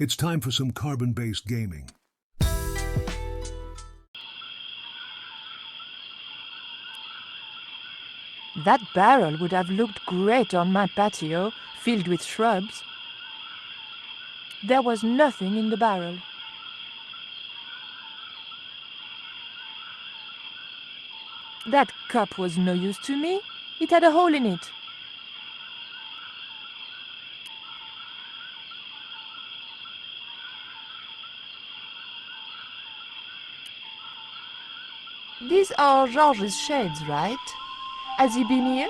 It's time for some carbon-based gaming. That barrel would have looked great on my patio, filled with shrubs. There was nothing in the barrel. That cup was no use to me. It had a hole in it. These are Georges' shades, right? Has he been here?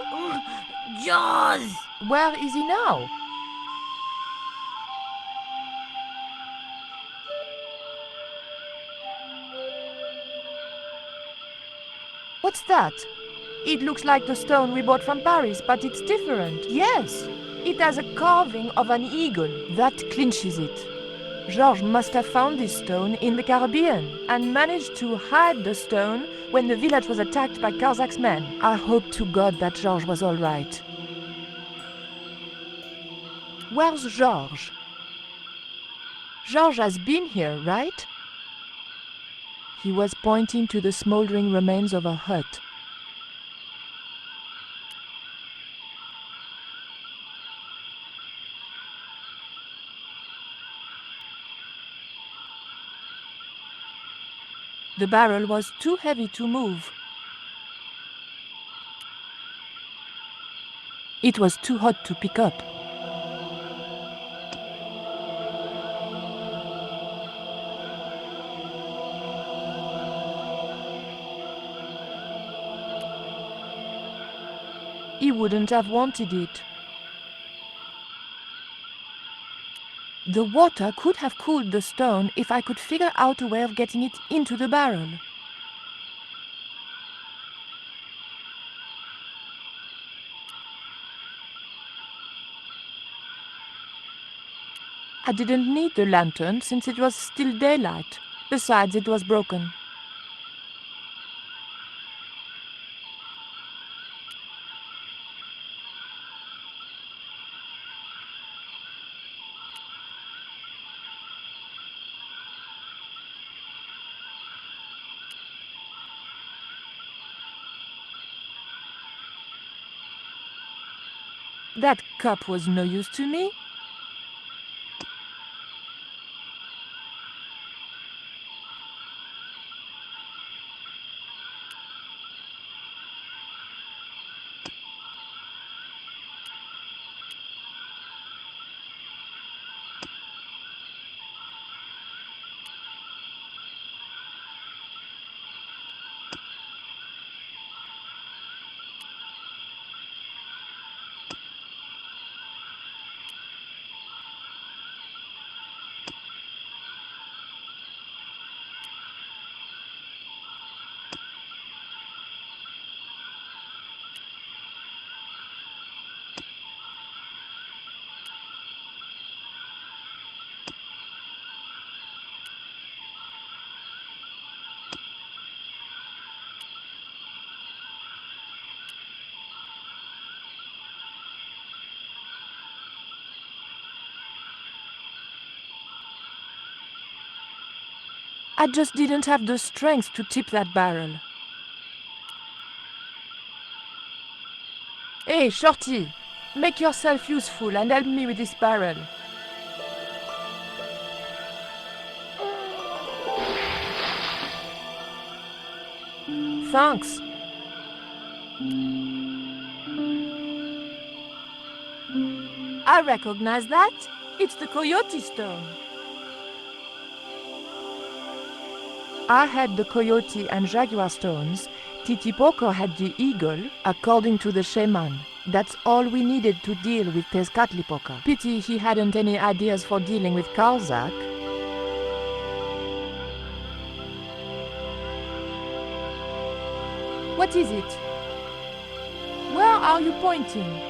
Jaws! Where is he now? What's that? It looks like the stone we bought from Paris, but it's different. Yes, it has a carving of an eagle. That clinches it. Georges must have found this stone in the Caribbean and managed to hide the stone when the village was attacked by Carzak's men. I hope to God that Georges was all right. Where's Georges? Georges has been here, right? He was pointing to the smoldering remains of a hut. The barrel was too heavy to move. It was too hot to pick up. He wouldn't have wanted it. The water could have cooled the stone if I could figure out a way of getting it into the barrel. I didn't need the lantern since it was still daylight. Besides, it was broken. That cup was no use to me. I just didn't have the strength to tip that barrel. Hey, Shorty! Make yourself useful and help me with this barrel. Thanks. I recognize that. It's the coyote stone. I had the coyote and jaguar stones. Titipoco had the eagle, according to the shaman. That's all we needed to deal with Tezcatlipoca. Pity he hadn't any ideas for dealing with Carzak. What is it? Where are you pointing?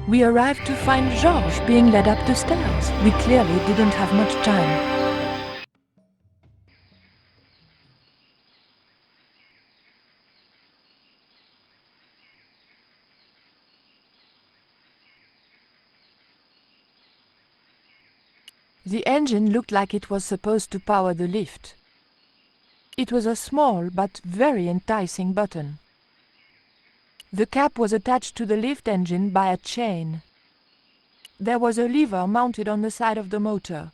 We arrived to find Georges being led up the stairs. We clearly didn't have much time. The engine looked like it was supposed to power the lift. It was a small but very enticing button. The cap was attached to the lift engine by a chain. There was a lever mounted on the side of the motor.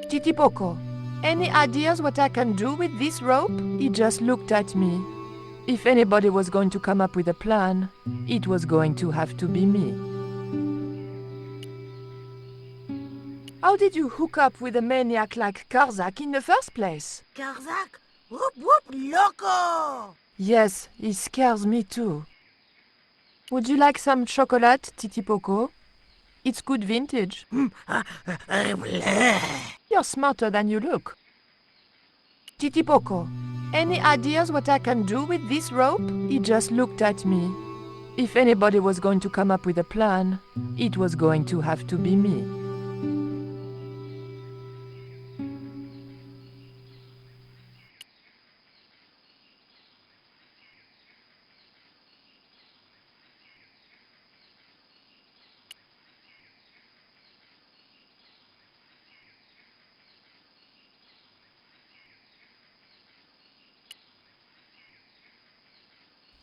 Titipoco, any ideas what I can do with this rope? He just looked at me. If anybody was going to come up with a plan, it was going to have to be me. How did you hook up with a maniac like Karzak in the first place? Karzak? Whoop whoop loco! Yes, he scares me too. Would you like some chocolate, Titipoco? It's good vintage. You're smarter than you look. Titipoco, any ideas what I can do with this rope? He just looked at me. If anybody was going to come up with a plan, it was going to have to be me.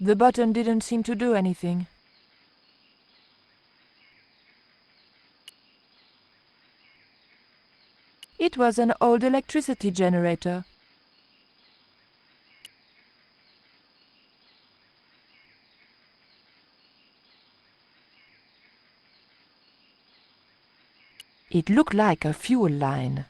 The button didn't seem to do anything. It was an old electricity generator. It looked like a fuel line.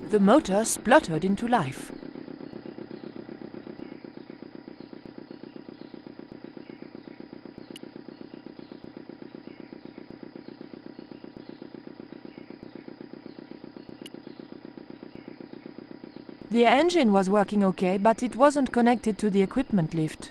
The motor spluttered into life. The engine was working okay, but it wasn't connected to the equipment lift.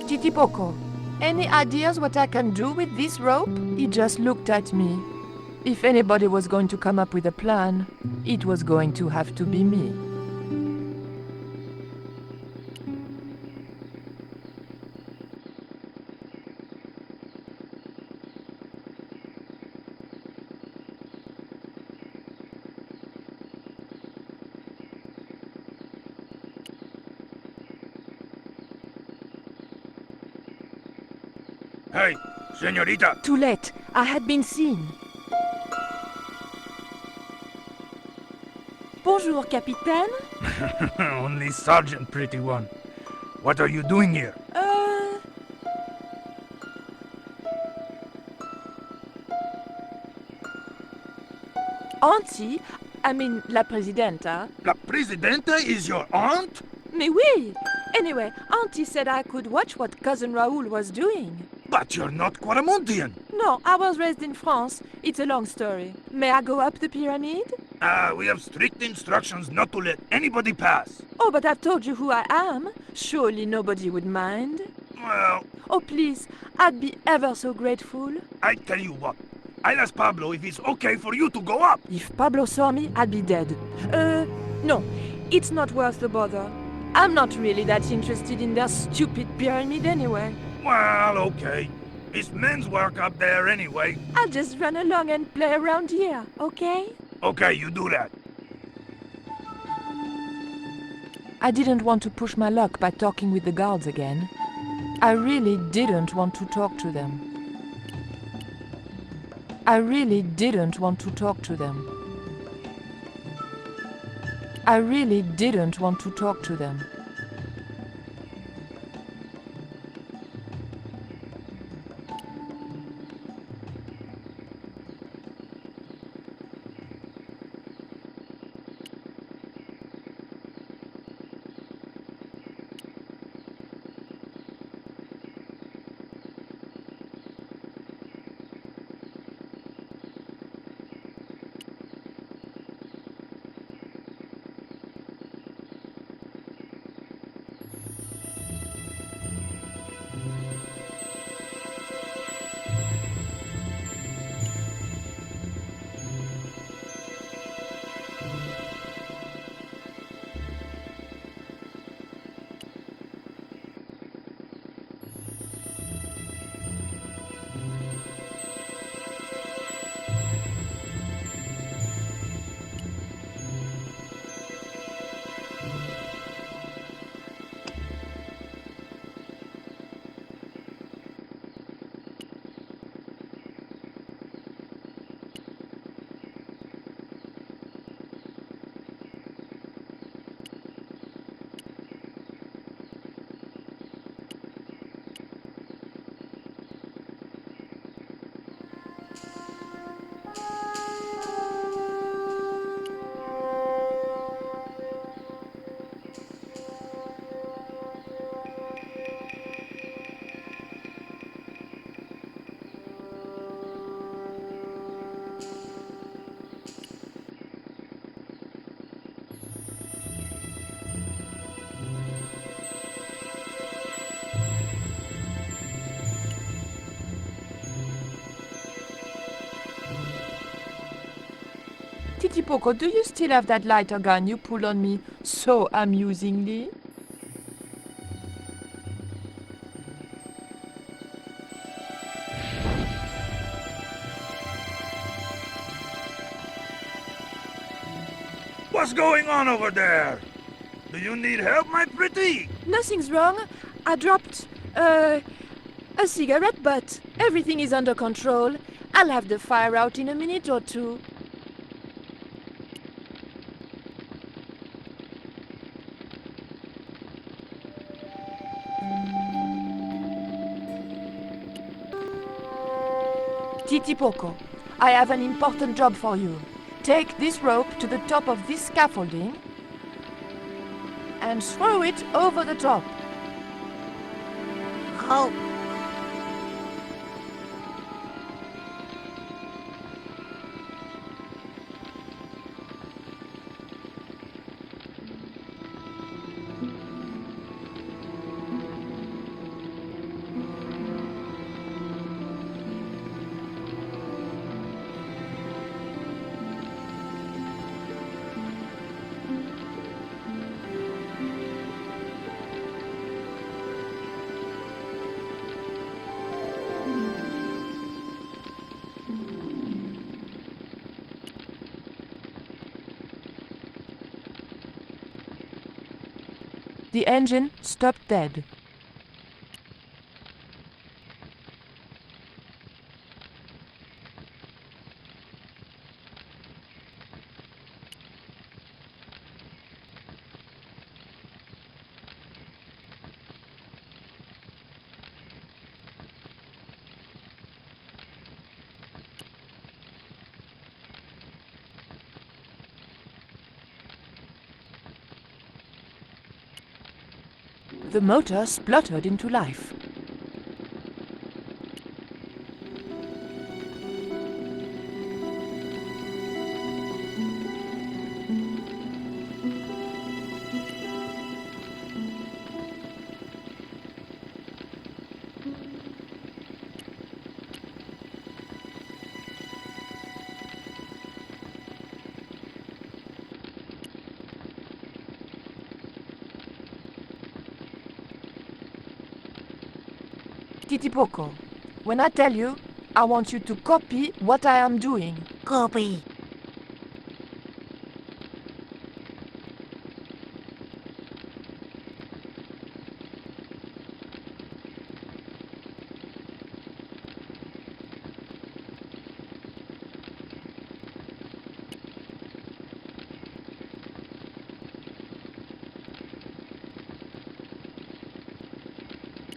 Titipoco, any ideas what I can do with this rope? He just looked at me. If anybody was going to come up with a plan, it was going to have to be me. Hey, señorita. Too late. I had been seen. Bonjour, Capitaine. Only Sergeant, pretty one. What are you doing here? Auntie, la Presidenta. La Presidenta is your aunt? Mais oui! Anyway, Auntie said I could watch what Cousin Raoul was doing. But you're not Quaramontian. No, I was raised in France. It's a long story. May I go up the pyramid? We have strict instructions not to let anybody pass. Oh, but I've told you who I am. Surely nobody would mind. Well, Oh, please, I'd be ever so grateful. I tell you what. I'll ask Pablo if it's okay for you to go up. If Pablo saw me, I'd be dead. No, it's not worth the bother. I'm not really that interested in their stupid pyramid anyway. Well, okay. It's men's work up there anyway. I'll just run along and play around here, okay? Okay, you do that. I didn't want to push my luck by talking with the guards again. I really didn't want to talk to them. I really didn't want to talk to them. I really didn't want to talk to them. Titipoco, do you still have that lighter gun you pulled on me so amusingly? What's going on over there? Do you need help, my pretty? Nothing's wrong. I dropped, a cigarette butt. Everything is under control. I'll have the fire out in a minute or two. Titipoco, I have an important job for you. Take this rope to the top of this scaffolding and throw it over the top. Oh, The engine stopped dead. The motor spluttered into life. Titipoco, when I tell you, I want you to copy what I am doing. Copy.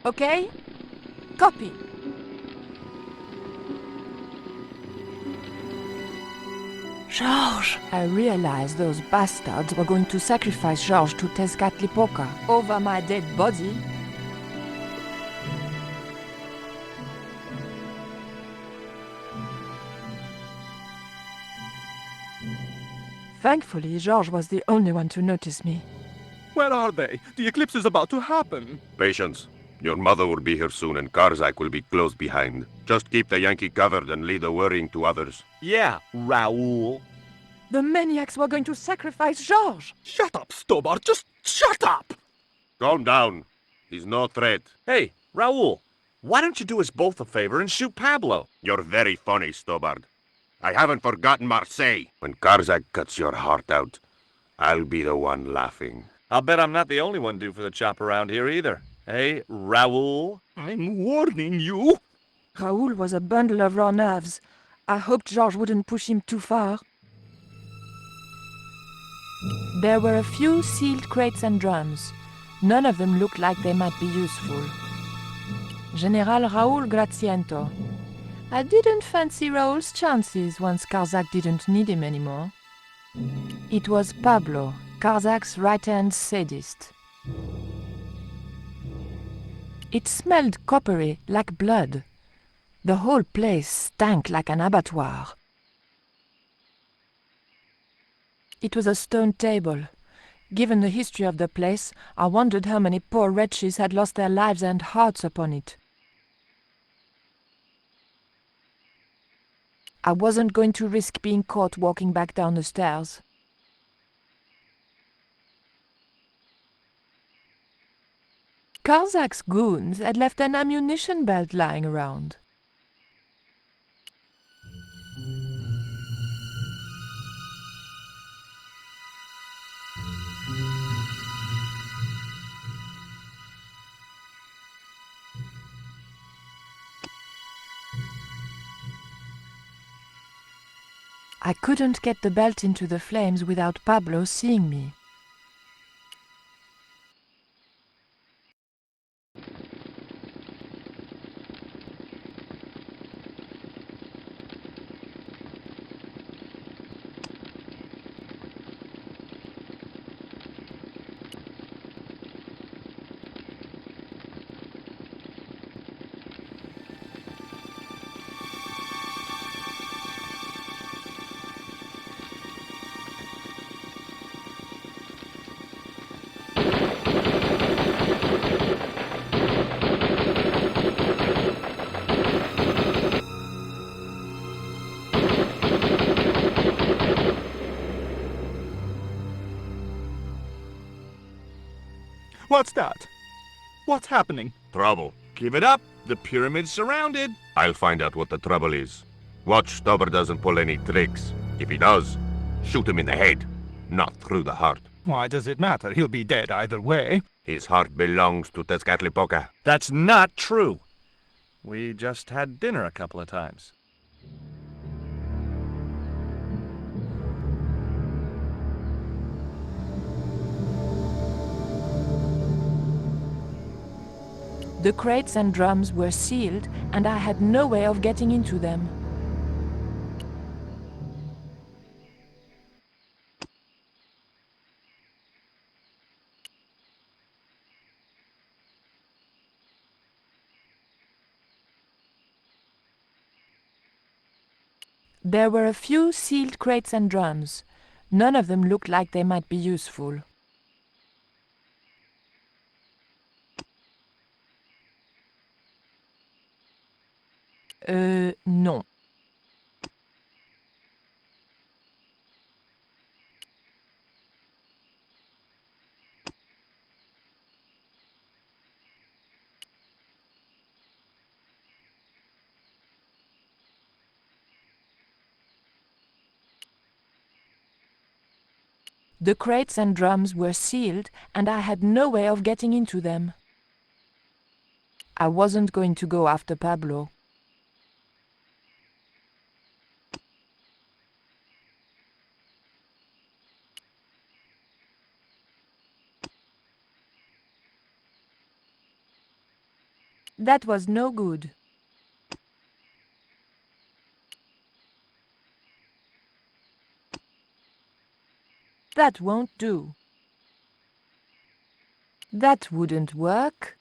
Okay? Copy. Georges! I realized those bastards were going to sacrifice Georges to Tezcatlipoca over my dead body. Thankfully, Georges was the only one to notice me. Where are they? The eclipse is about to happen. Patience. Your mother will be here soon and Karzak will be close behind. Just keep the Yankee covered and leave the worrying to others. Yeah, Raoul. The maniacs were going to sacrifice Georges! Shut up, Stobbart. Just shut up! Calm down. He's no threat. Hey, Raoul, why don't you do us both a favor and shoot Pablo? You're very funny, Stobbart. I haven't forgotten Marseille. When Karzak cuts your heart out, I'll be the one laughing. I'll bet I'm not the only one due for the chop around here either. Hey, Raoul? I'm warning you. Raoul was a bundle of raw nerves. I hoped Georges wouldn't push him too far. There were a few sealed crates and drums. None of them looked like they might be useful. General Raoul Graziento. I didn't fancy Raoul's chances once Karzak didn't need him anymore. It was Pablo, Karzak's right-hand sadist. It smelled coppery, like blood. The whole place stank like an abattoir. It was a stone table. Given the history of the place, I wondered how many poor wretches had lost their lives and hearts upon it. I wasn't going to risk being caught walking back down the stairs. Karzak's goons had left an ammunition belt lying around. I couldn't get the belt into the flames without Pablo seeing me. What's that? What's happening? Trouble. Give it up. The pyramid's surrounded. I'll find out what the trouble is. Watch Stobbart doesn't pull any tricks. If he does, shoot him in the head, not through the heart. Why does it matter? He'll be dead either way. His heart belongs to Tezcatlipoca. That's not true. We just had dinner a couple of times. The crates and drums were sealed, and I had no way of getting into them. There were a few sealed crates and drums. None of them looked like they might be useful. Non. The crates and drums were sealed, and I had no way of getting into them. I wasn't going to go after Pablo. That was no good. That won't do. That wouldn't work.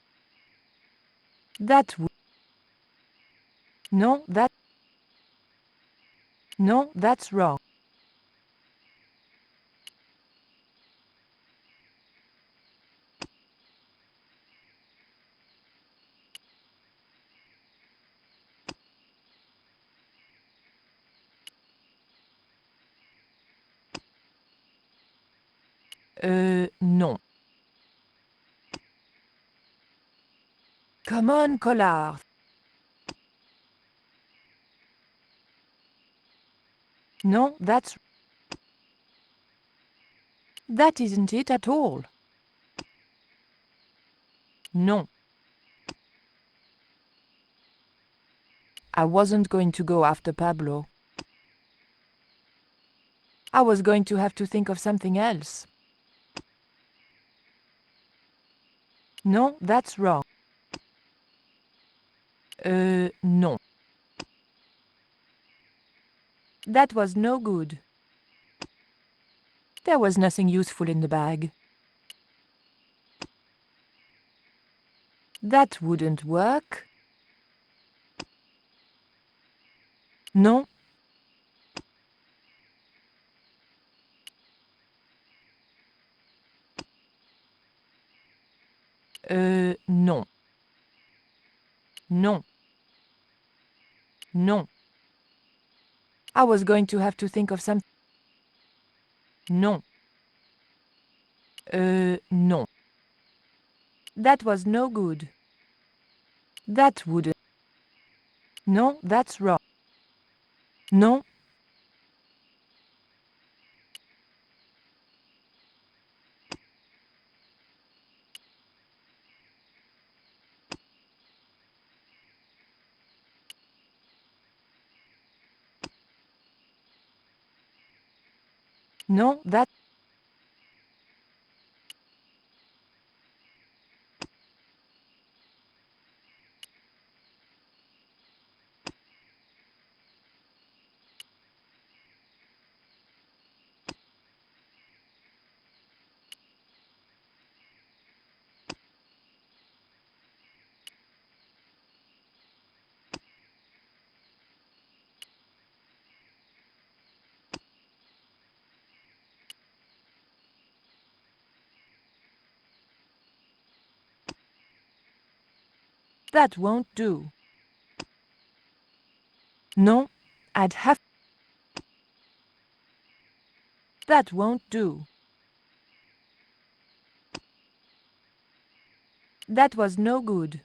That would... No, that's wrong. Non. Come on, Collard. No, that's... That isn't it at all. Non. I wasn't going to go after Pablo. I was going to have to think of something else. No, that's wrong. Non. That was no good. There was nothing useful in the bag. That wouldn't work. Non. Non. Non. Non. I was going to have to think of some... Non. Non. That was no good. That wouldn't... No, that's wrong. Non. Non, that... That won't do. Non, I'd have... That won't do. That was no good.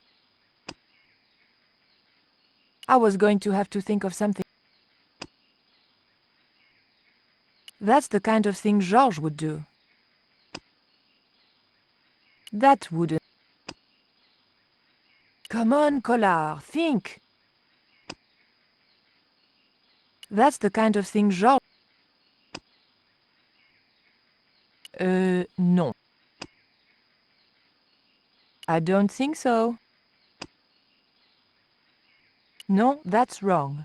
I was going to have to think of something. That's the kind of thing Georges would do. That wouldn't... Come on, Collard, think! That's the kind of thing Georges... Non. I don't think so. No, that's wrong.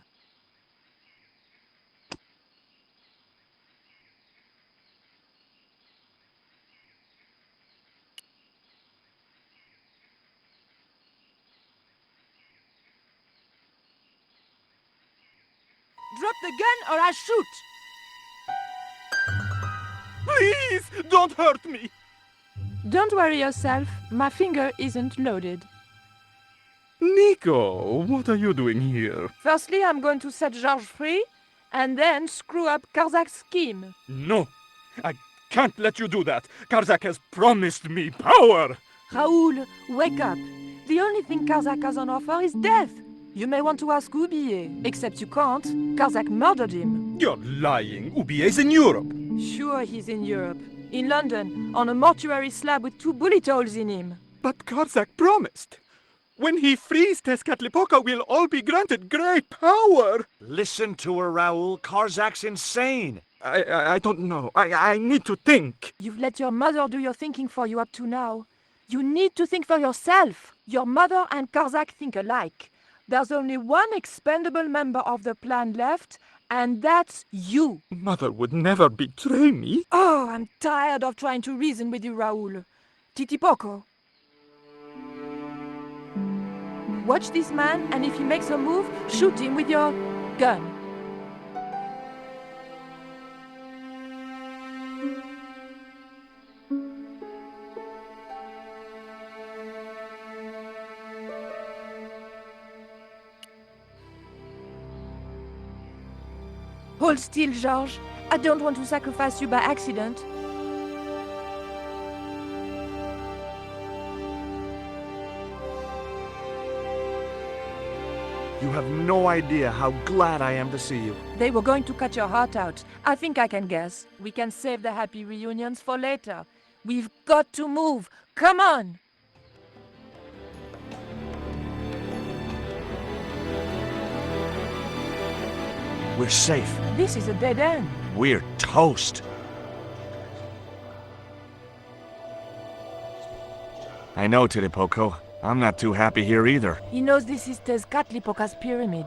drop the gun or I shoot! Please, don't hurt me! Don't worry yourself, my finger isn't loaded. Nico, what are you doing here? Firstly, I'm going to set Georges free, and then screw up Karzak's scheme. No, I can't let you do that. Karzak has promised me power! Raoul, wake up. The only thing Karzak has on offer is death. You may want to ask Oublié, except you can't. Karzak murdered him. You're lying. Oublié's in Europe. Sure, he's in Europe. In London, on a mortuary slab with 2 bullet holes in him. But Karzak promised. When he frees Tezcatlipoca, we'll all be granted great power. Listen to her, Raoul. Karzak's insane. I don't know. I need to think. You've let your mother do your thinking for you up to now. You need to think for yourself. Your mother and Karzak think alike. There's only one expendable member of the plan left, and that's you. Mother would never betray me. Oh, I'm tired of trying to reason with you, Raoul. Titipoco. Watch this man, and if he makes a move, shoot him with your gun. Hold still, Georges. I don't want to sacrifice you by accident. You have no idea how glad I am to see you. They were going to cut your heart out. I think I can guess. We can save the happy reunions for later. We've got to move. Come on! We're safe. This is a dead end. We're toast. I know, Titipoco. I'm not too happy here either. He knows this is Tezcatlipoca's pyramid.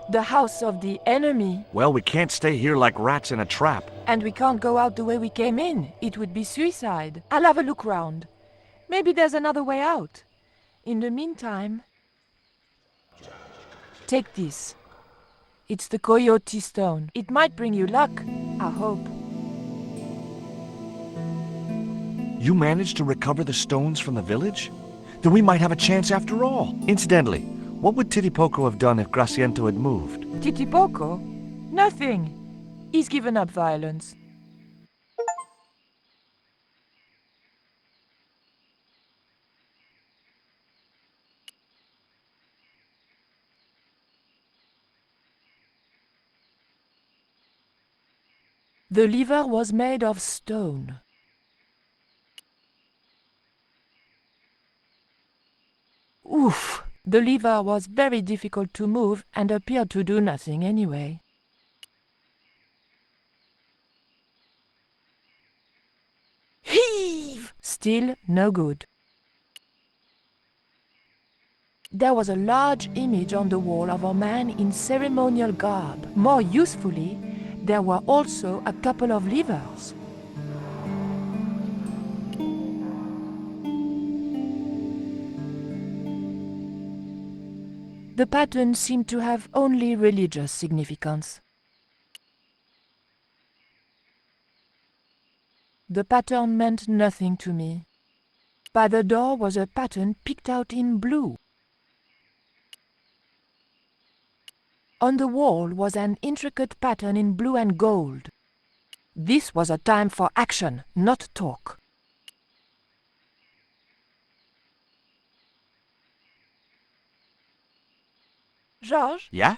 The house of the enemy. Well, we can't stay here like rats in a trap. And we can't go out the way we came in. It would be suicide. I'll have a look round. Maybe there's another way out. In the meantime... Take this. It's the Coyote Stone. It might bring you luck, I hope. You managed to recover the stones from the village? Then we might have a chance after all. Incidentally, what would Titipoco have done if Graciento had moved? Titipoco? Nothing. He's given up violence. The lever was made of stone. Oof! The lever was very difficult to move and appeared to do nothing anyway. Heave! Still no good. There was a large image on the wall of a man in ceremonial garb. More usefully, there were also a couple of levers. The pattern seemed to have only religious significance. The pattern meant nothing to me. By the door was a pattern picked out in blue. On the wall was an intricate pattern in blue and gold. This was a time for action, not talk. Georges? Yeah?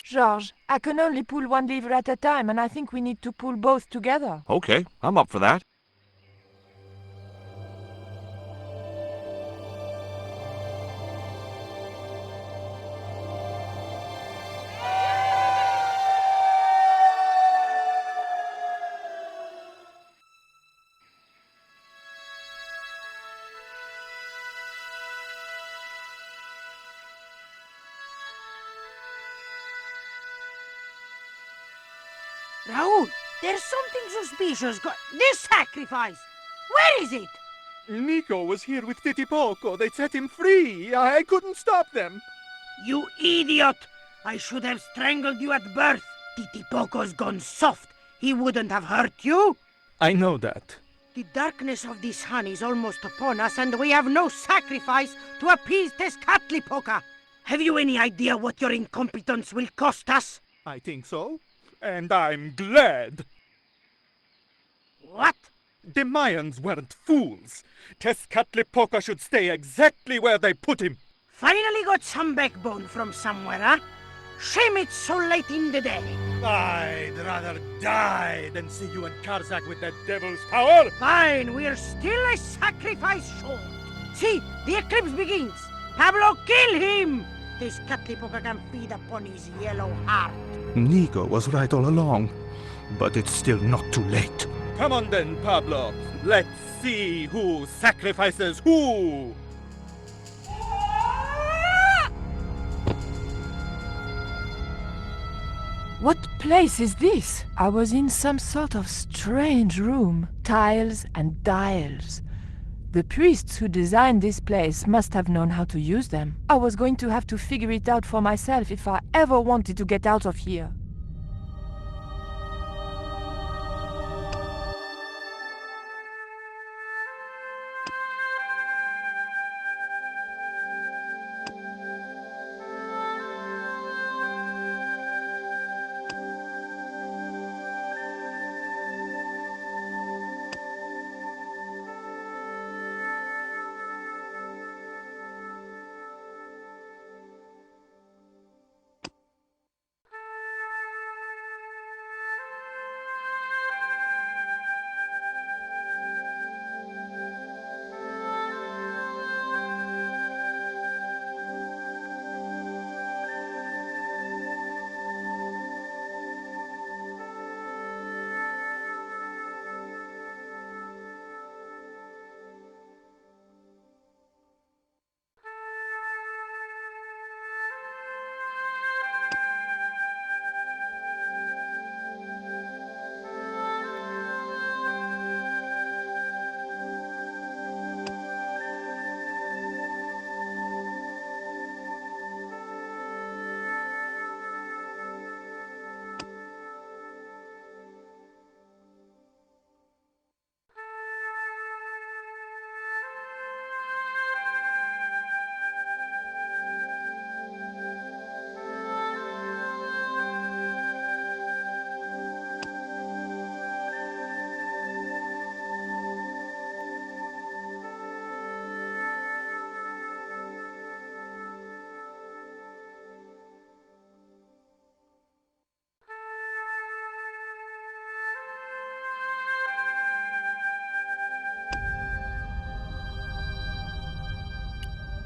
Georges, I can only pull one lever at a time, and I think we need to pull both together. Okay, I'm up for that. Raoul, there's something suspicious This sacrifice! Where is it? Nico was here with Titipoco. They set him free. I couldn't stop them. You idiot! I should have strangled you at birth. Titipoco's gone soft. He wouldn't have hurt you. I know that. The darkness of the sun is almost upon us, and we have no sacrifice to appease Tezcatlipoca. Have you any idea what your incompetence will cost us? I think so. And I'm glad. What? The Mayans weren't fools. Tezcatlipoca should stay exactly where they put him. Finally got some backbone from somewhere, huh? Shame it's so late in the day. I'd rather die than see you and Karzak with that devil's power. Fine, we're still a sacrifice short. See, the eclipse begins. Pablo, kill him! This Tezcatlipoca can feed upon his yellow heart. Nico was right all along, but it's still not too late. Come on then, Pablo. Let's see who sacrifices who. What place is this? I was in some sort of strange room. Tiles and dials. The priests who designed this place must have known how to use them. I was going to have to figure it out for myself if I ever wanted to get out of here.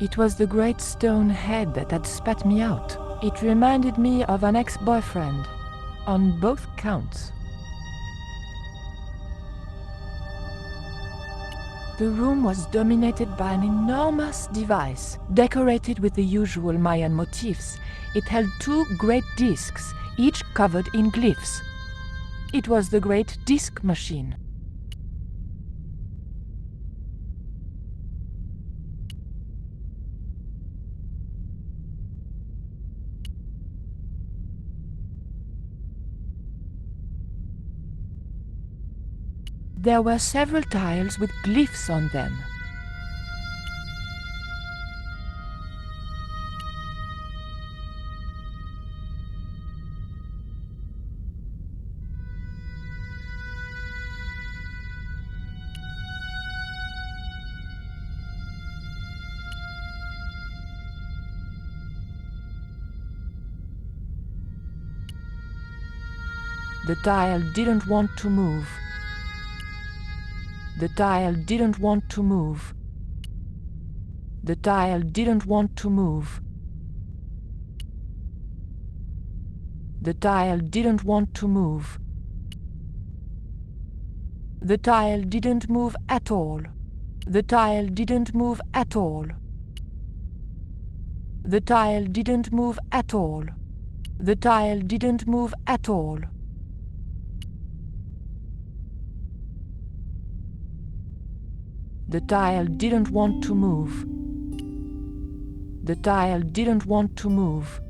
It was the great stone head that had spat me out. It reminded me of an ex-boyfriend, on both counts. The room was dominated by an enormous device, decorated with the usual Mayan motifs. It held two great discs, each covered in glyphs. It was the great disc machine. There were several tiles with glyphs on them. The tile didn't want to move. The tile didn't want to move. The tile didn't want to move. The tile didn't want to move. The tile didn't move at all. The tile didn't move at all. The tile didn't move at all. The tile didn't move at all. The tile didn't want to move. The tile didn't want to move.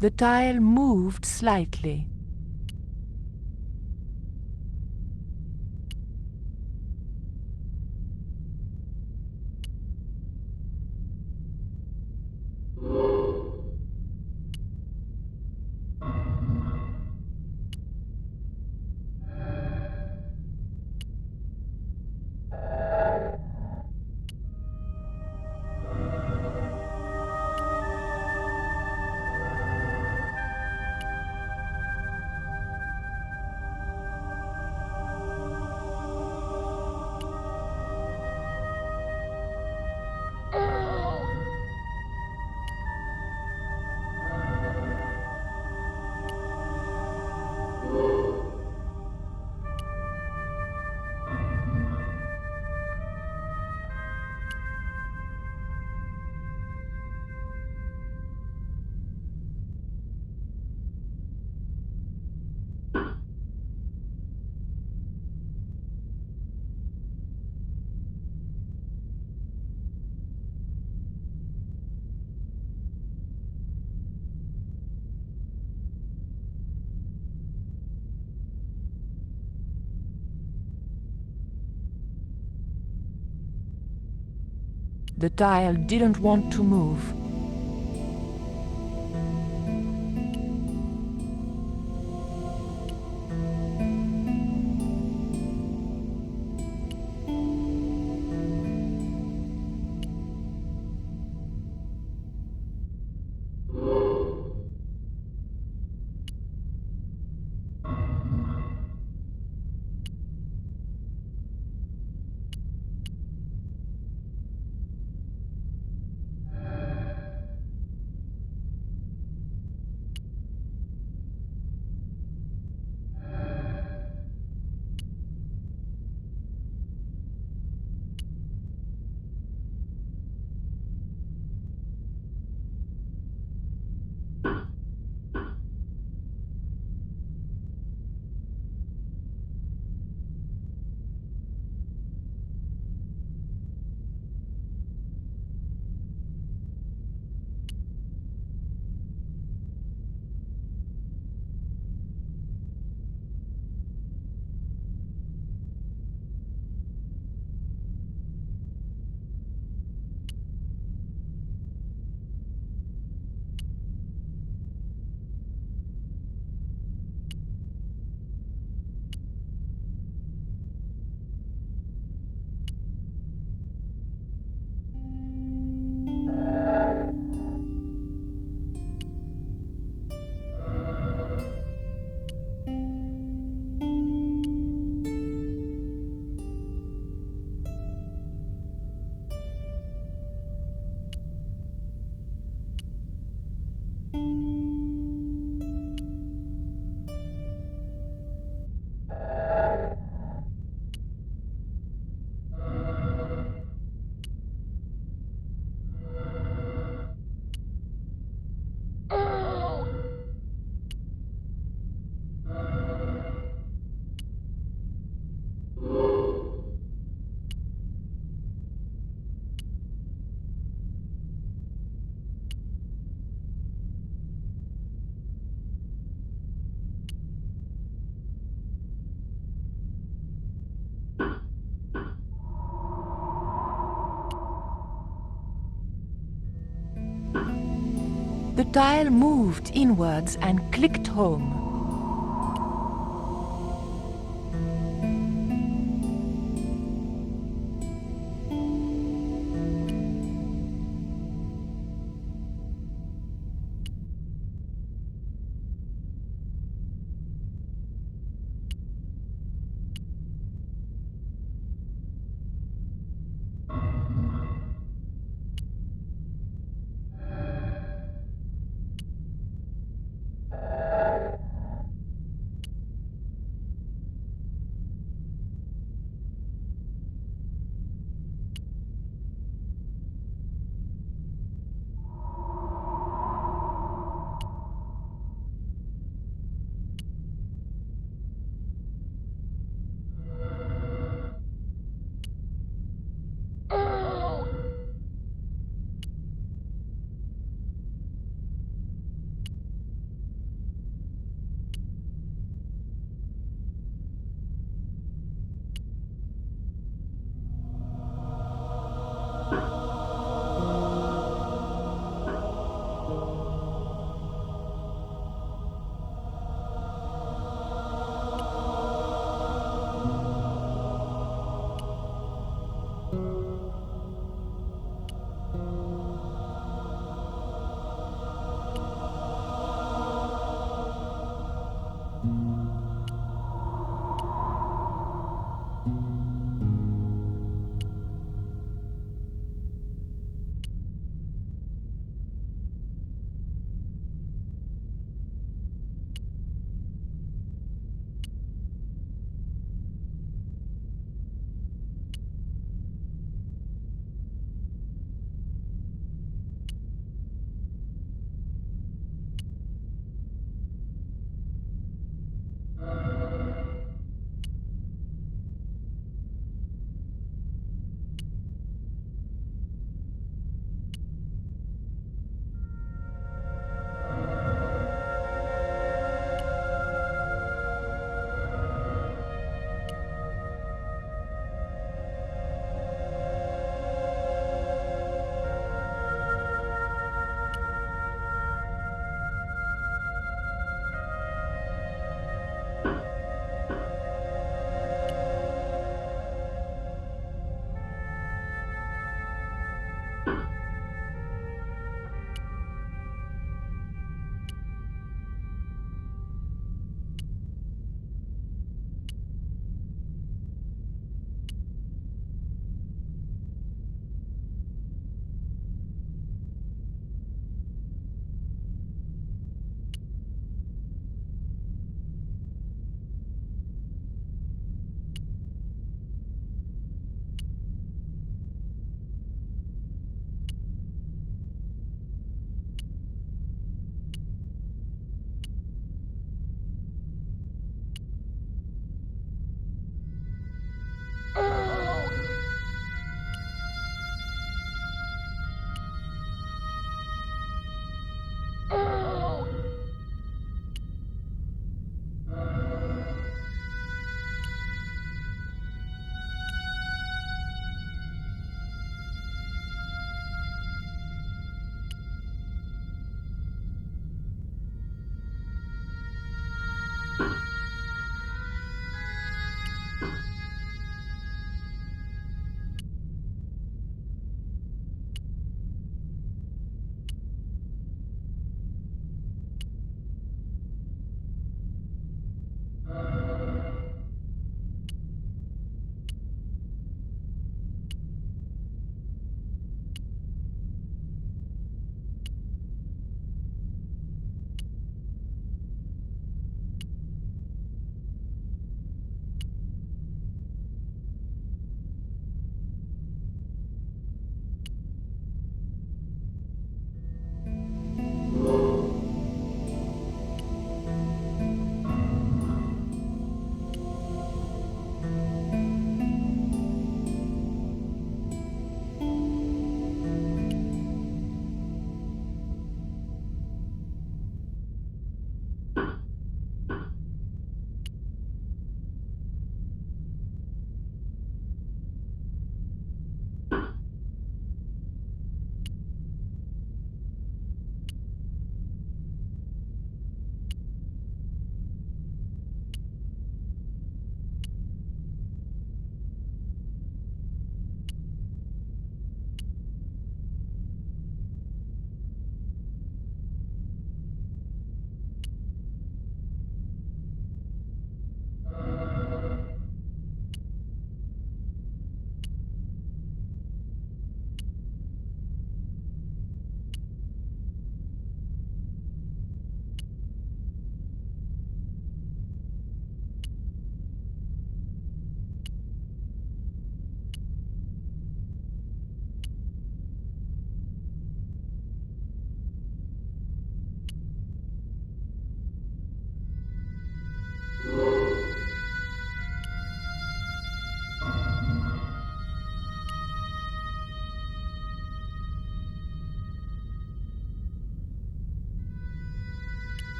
The tile moved slightly. The tile didn't want to move. tile moved inwards and clicked home.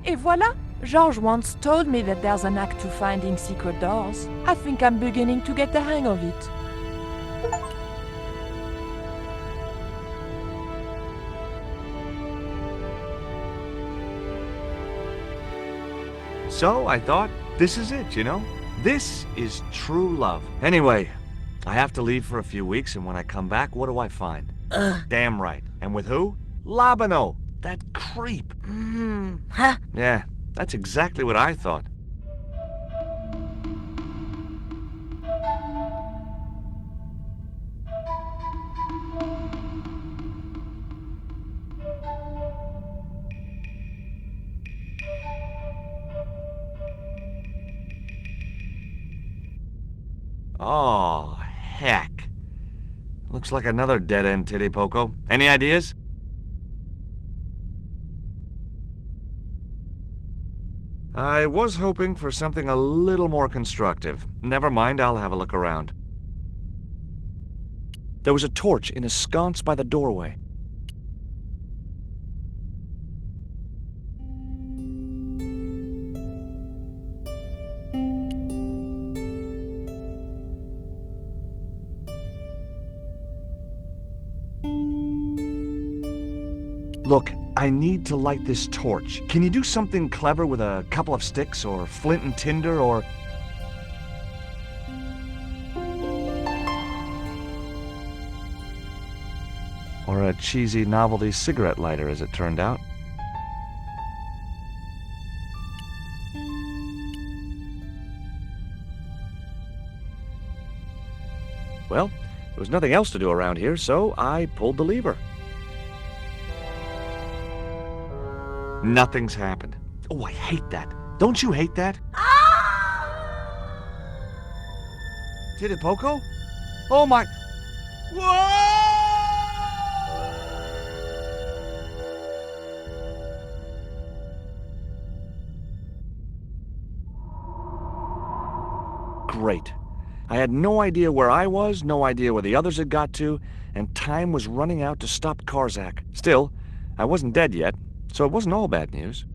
Et voilà! George once told me that there's an act to finding secret doors. I think I'm beginning to get the hang of it. So I thought, this is it, you know? This is true love. Anyway, I have to leave for a few weeks, and when I come back, what do I find? Damn right. And with who? Labano, that creep. Huh? Yeah, that's exactly what I thought. Oh, heck. Looks like another dead-end titty poco. Any ideas? I was hoping for something a little more constructive. Never mind, I'll have a look around. There was a torch in a sconce by the doorway. Look, I need to light this torch. Can you do something clever with a couple of sticks, or flint and tinder, or... or a cheesy novelty cigarette lighter, as it turned out. Well, there was nothing else to do around here, so I pulled the lever. Nothing's happened. Oh, I hate that. Don't you hate that? Did it, Poco? Oh my... Whoa! Great. I had no idea where I was, no idea where the others had got to, and time was running out to stop Karzak. Still, I wasn't dead yet, so it wasn't all bad news.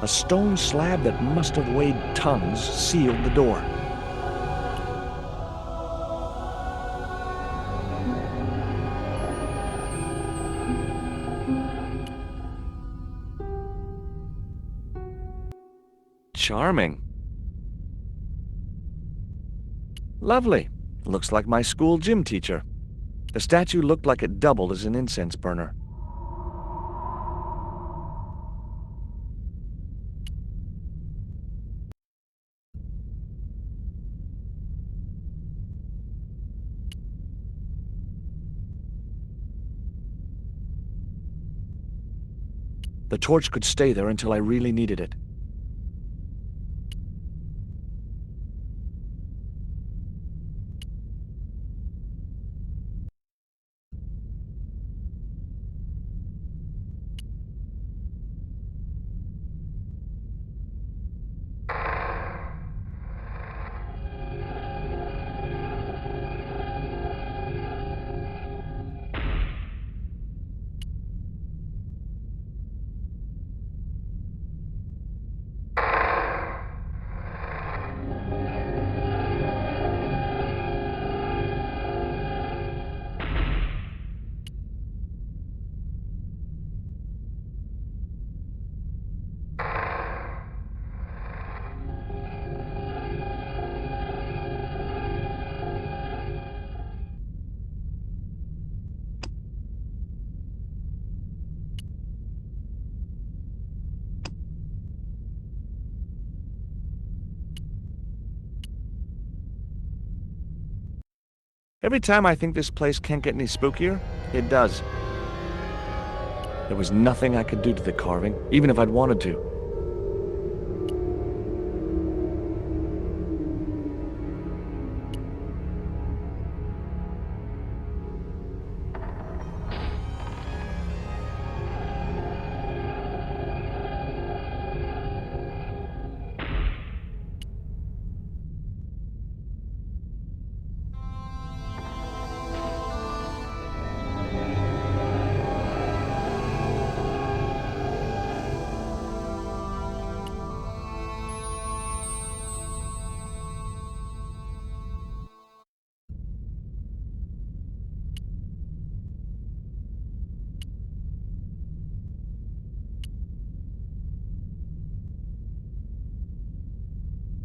A stone slab that must have weighed tons sealed the door. Charming. Lovely. Looks like my school gym teacher. The statue looked like it doubled as an incense burner. The torch could stay there until I really needed it. Every time I think this place can't get any spookier, it does. There was nothing I could do to the carving, even if I'd wanted to.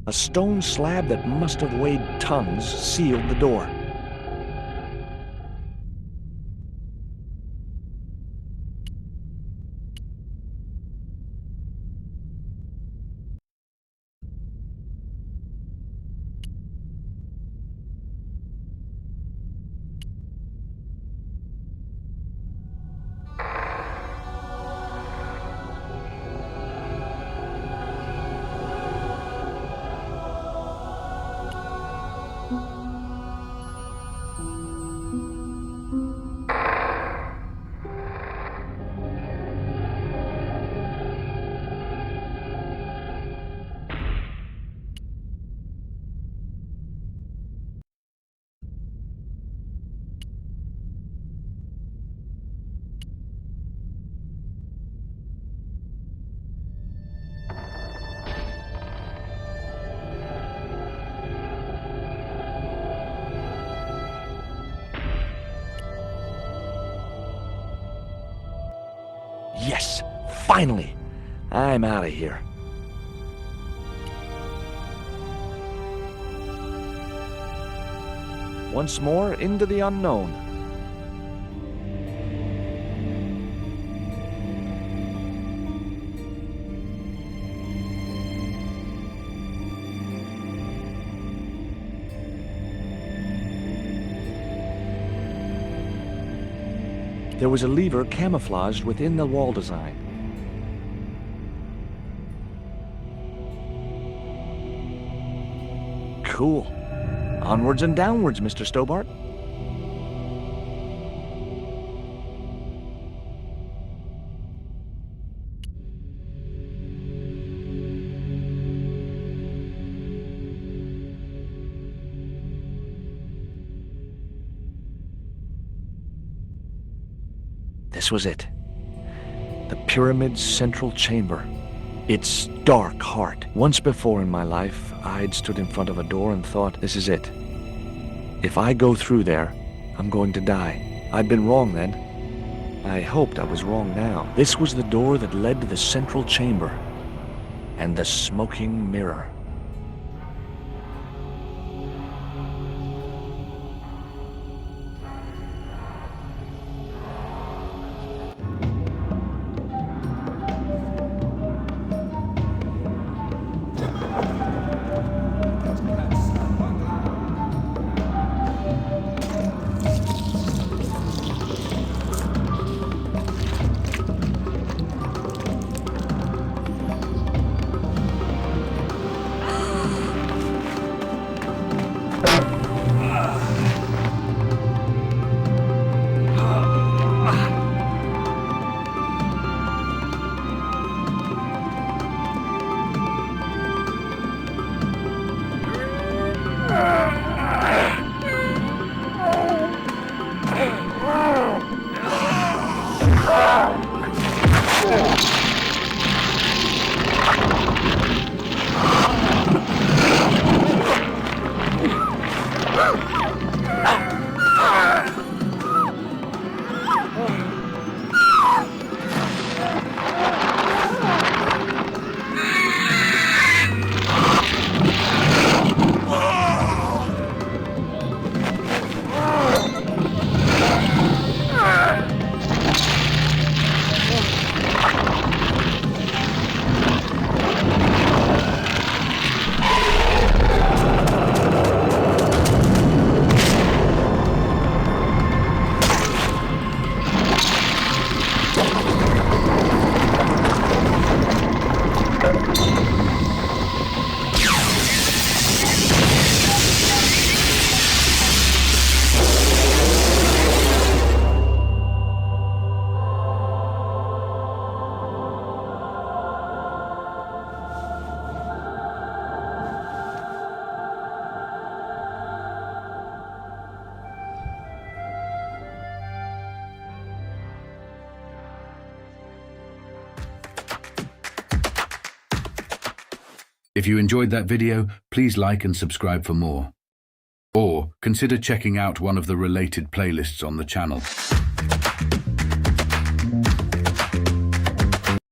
A stone slab that must have weighed tons sealed the door. Yes! Finally! I'm out of here. Once more into the unknown. There was a lever camouflaged within the wall design. Cool. Onwards and downwards, Mr. Stobbart. This was it. The pyramid's central chamber. Its dark heart. Once before in my life, I'd stood in front of a door and thought, this is it. If I go through there, I'm going to die. I'd been wrong then. I hoped I was wrong now. This was the door that led to the central chamber and the smoking mirror. If you enjoyed that video, please like and subscribe for more. Or consider checking out one of the related playlists on the channel.